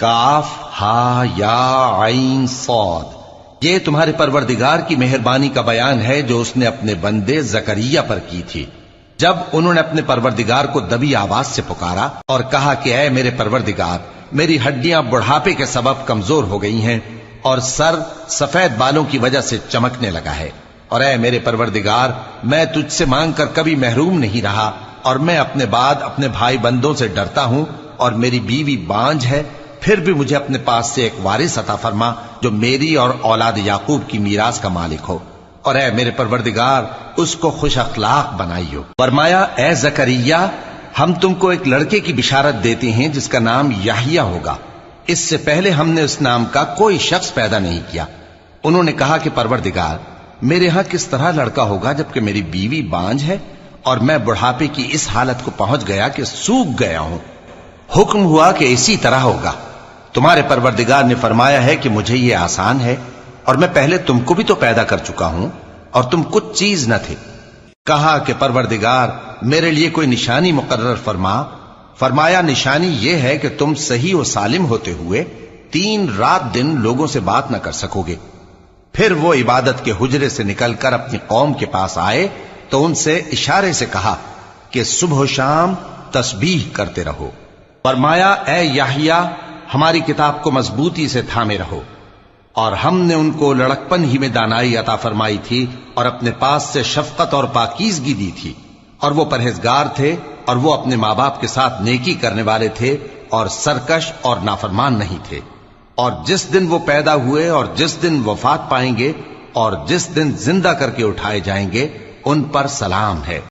کاف ہا یا عین صاد، یہ تمہارے پروردگار کی مہربانی کا بیان ہے جو اس نے اپنے بندے زکریا پر کی تھی جب انہوں نے اپنے پروردگار کو دبی آواز سے پکارا اور کہا کہ اے میرے پروردگار، میری ہڈیاں بڑھاپے کے سبب کمزور ہو گئی ہیں اور سر سفید بالوں کی وجہ سے چمکنے لگا ہے، اور اے میرے پروردگار، میں تجھ سے مانگ کر کبھی محروم نہیں رہا، اور میں اپنے بعد اپنے بھائی بندوں سے ڈرتا ہوں، اور میری بیوی بانجھ ہے، پھر بھی مجھے اپنے پاس سے ایک وارث عطا فرما جو میری اور اولاد یعقوب کی میراث کا مالک ہو، اور اے میرے پروردگار اس کو خوش اخلاق بنائیو۔ فرمایا اے زکریا، ہم تم کو ایک لڑکے کی بشارت دیتے ہیں جس کا نام یحییٰ ہوگا، اس سے پہلے ہم نے اس نام کا کوئی شخص پیدا نہیں کیا۔ انہوں نے کہا کہ پروردگار، میرے ہاں کس طرح لڑکا ہوگا جبکہ میری بیوی بانجھ ہے اور میں بڑھاپے کی اس حالت کو پہنچ گیا کہ سوکھ گیا ہوں۔ حکم ہوا کہ اسی طرح ہوگا۔ تمہارے پروردگار نے فرمایا ہے کہ مجھے یہ آسان ہے، اور میں پہلے تم کو بھی تو پیدا کر چکا ہوں اور تم کچھ چیز نہ تھے۔ کہا کہ پروردگار میرے لیے کوئی نشانی مقرر فرما۔ فرمایا نشانی یہ ہے کہ تم صحیح و سالم ہوتے ہوئے 3 رات دن لوگوں سے بات نہ کر سکو گے۔ پھر وہ عبادت کے حجرے سے نکل کر اپنی قوم کے پاس آئے تو ان سے اشارے سے کہا کہ صبح و شام تسبیح کرتے رہو۔ فرمایا اے یحییٰ، ہماری کتاب کو مضبوطی سے تھامے رہو، اور ہم نے ان کو لڑکپن ہی میں دانائی عطا فرمائی تھی اور اپنے پاس سے شفقت اور پاکیزگی دی تھی، اور وہ پرہیزگار تھے اور وہ اپنے ماں باپ کے ساتھ نیکی کرنے والے تھے اور سرکش اور نافرمان نہیں تھے۔ اور جس دن وہ پیدا ہوئے اور جس دن وفات پائیں گے اور جس دن زندہ کر کے اٹھائے جائیں گے ان پر سلام ہے۔